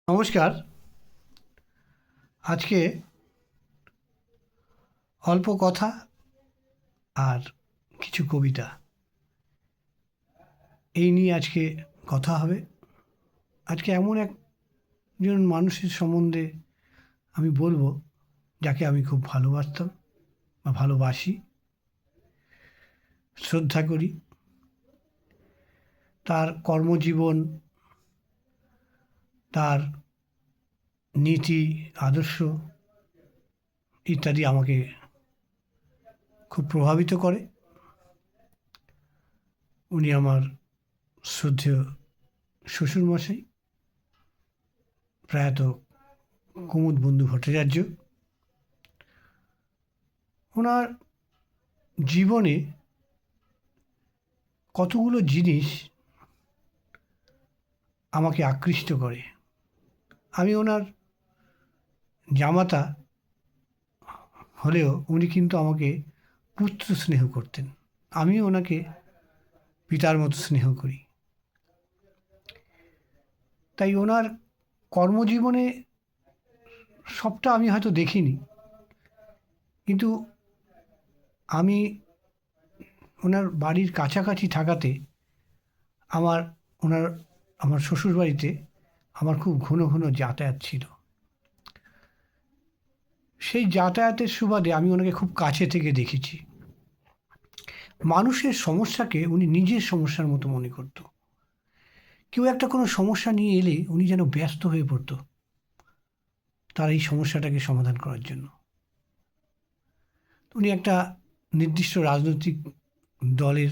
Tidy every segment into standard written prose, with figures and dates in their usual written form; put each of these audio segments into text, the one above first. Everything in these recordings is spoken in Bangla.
নমস্কার। আজকে অল্প কথা আর কিছু কবিতা এই নিয়ে আজকে কথা হবে। আজকে এমন একজন মানুষের সম্বন্ধে আমি বলবো, যাকে আমি খুব ভালোবাসতাম বা ভালোবাসি, শ্রদ্ধা করি। তার কর্মজীবন, তার নীতি, আদর্শ ইত্যাদি আমাকে খুব প্রভাবিত করে। উনি আমার শ্রদ্ধেয় শ্বশুরমশাই, প্রয়াত কুমুদ বন্ধু ভট্টাচার্য। ওনার জীবনে কতগুলো জিনিস আমাকে আকৃষ্ট করে। আমি ওনার জামাতা হলেও উনি কিন্তু আমাকে পুত্র স্নেহ করতেন। আমিও ওনাকে পিতার মতো স্নেহ করি। তাই ওনার কর্মজীবনে সবটা আমি হয়তো দেখিনি, কিন্তু আমি ওনার বাড়ির কাছাকাছি থাকাতে আমার ওনার আমার শ্বশুরবাড়িতে আমার খুব ঘন ঘন যাতায়াত ছিল। সেই যাতায়াতের সুবাদে আমি ওনাকে খুব কাছে থেকে দেখেছি। মানুষের সমস্যাকে উনি নিজের সমস্যার মতো মনে করত। কেউ একটা কোনো সমস্যা নিয়ে এলে উনি যেন ব্যস্ত হয়ে পড়ত তার এই সমস্যাটাকে সমাধান করার জন্য। উনি একটা নির্দিষ্ট রাজনৈতিক দলের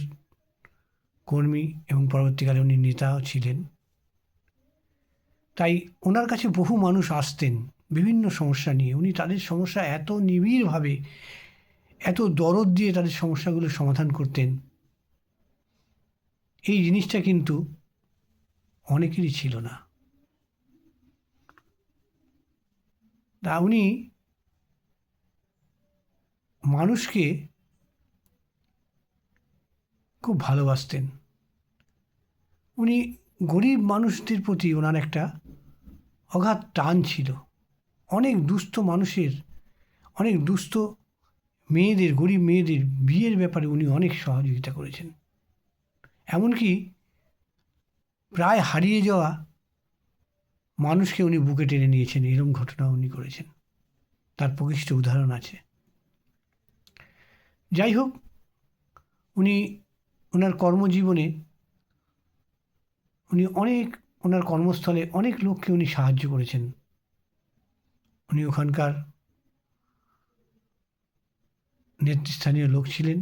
কর্মী এবং পরবর্তীকালে উনি নেতাও ছিলেন। তাই ওনার কাছে বহু মানুষ আসতেন বিভিন্ন সমস্যা নিয়ে। উনি তাদের সমস্যা এত নিবিড়ভাবে, এত দরদ দিয়ে তাদের সমস্যাগুলো সমাধান করতেন, এই জিনিসটা কিন্তু অনেকেরই ছিল না। তা উনি মানুষকে খুব ভালোবাসতেন। উনি গরিব মানুষদের প্রতি ওনার একটা অগাধ টান ছিল। অনেক দুস্থ মানুষের, অনেক দুস্থ মেয়েদের, গরিব মেয়েদের বিয়ের ব্যাপারে উনি অনেক সহযোগিতা করেছেন। এমনকি প্রায় হারিয়ে যাওয়া মানুষকে উনি বুকে টেনে নিয়েছেন, এরকম ঘটনা উনি করেছেন। তার প্রকৃষ্ট উদাহরণ আছে। যাই হোক, উনি ওনার কর্মজীবনে ওনার কর্মস্থলে অনেক লোককে উনি সাহায্য করেছেন। উনি ওখানকার নেতৃস্থানীয় লোক ছিলেন।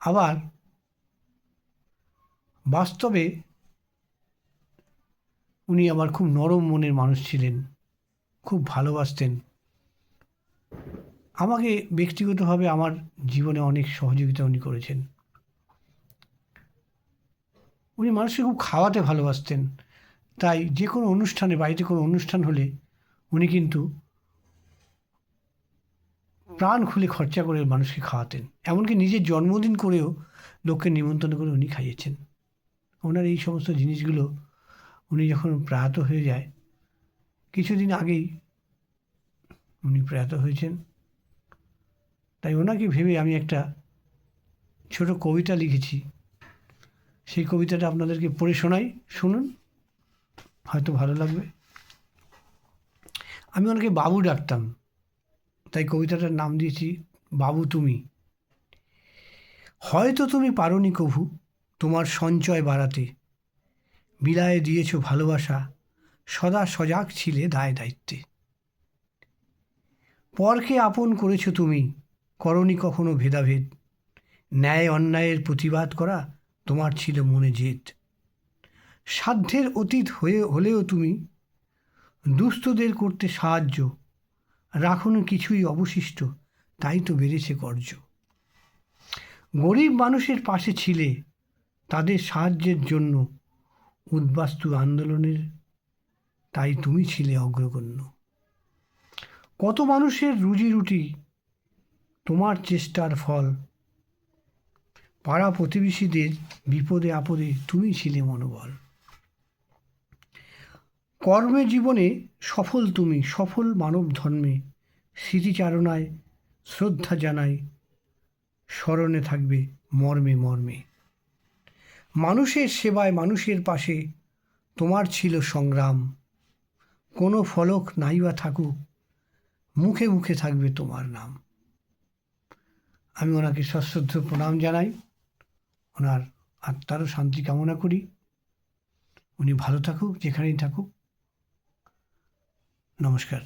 আবার বাস্তবে উনি আবার খুব নরম মনের মানুষ ছিলেন, খুব ভালোবাসতেন। আমাকে ব্যক্তিগতভাবে আমার জীবনে অনেক সহযোগিতা উনি করেছেন। উনি মানুষকে খুব খাওয়াতে ভালোবাসতেন। তাই যে কোনো অনুষ্ঠানে, বাড়িতে কোনো অনুষ্ঠান হলে উনি কিন্তু প্রাণ খুলে খরচা করে মানুষকে খাওয়াতেন। এমনকি নিজের জন্মদিন করেও লোককে নিমন্ত্রণ করে উনি খাইয়েছেন। ওনার এই সমস্ত জিনিসগুলো, উনি যখন প্রয়াত হয়ে যায়, কিছুদিন আগেই উনি প্রয়াত হয়েছেন, তাই ওনাকে ভেবে আমি একটা ছোট কবিতা লিখেছি। সেই কবিতাটা আপনাদেরকে পড়ে শোনাই, শুনুন, হয়তো ভালো লাগবে। আমি ওনাকে বাবু ডাকতাম, তাই কবিতাটার নাম দিয়েছি বাবু তুমি। হয়তো তুমি পারোনি কভু তোমার সঞ্চয় বাড়াতে, বিলায়ে দিয়েছ ভালোবাসা, সদা সজাগ ছিলে দায় দায়িত্বে। পরকে আপন করেছ তুমি, করনি কখনো ভেদাভেদ, ন্যায় অন্যায়ের প্রতিবাদ করা তোমার ছিল মনে জেদ। সাধ্যের অতীত হলেও তুমি দুস্থদের করতে সাহায্য, রাখুন কিছুই অবশিষ্ট, তাই তো বেড়েছে কর্য। গরিব মানুষের পাশে ছিলে, তাদের সাহায্যের জন্য উদ্বাস্তু আন্দোলনের, তাই তুমি ছিলে অগ্রগণ্য। কত মানুষের রুজি রুটি তোমার চেষ্টার ফল, পাড়া প্রতিবেশীদের বিপদে আপদে তুমি ছিলে মনোবল। কর্মে জীবনে সফল তুমি, সফল মানব ধর্মে, স্মৃতিচারণায় শ্রদ্ধা জানাই, স্মরণে থাকবে মর্মে মর্মে। মানুষের সেবায় মানুষের পাশে তোমার ছিল সংগ্রাম, কোনো ফলক নাই বা থাকুক, মুখে মুখে থাকবে তোমার নাম। আমি ওনাকে সশ্রদ্ধ প্রণাম জানাই, ওনার আত্মারও শান্তি কামনা করি। উনি ভালো থাকুক, যেখানেই থাকুক। নমস্কার।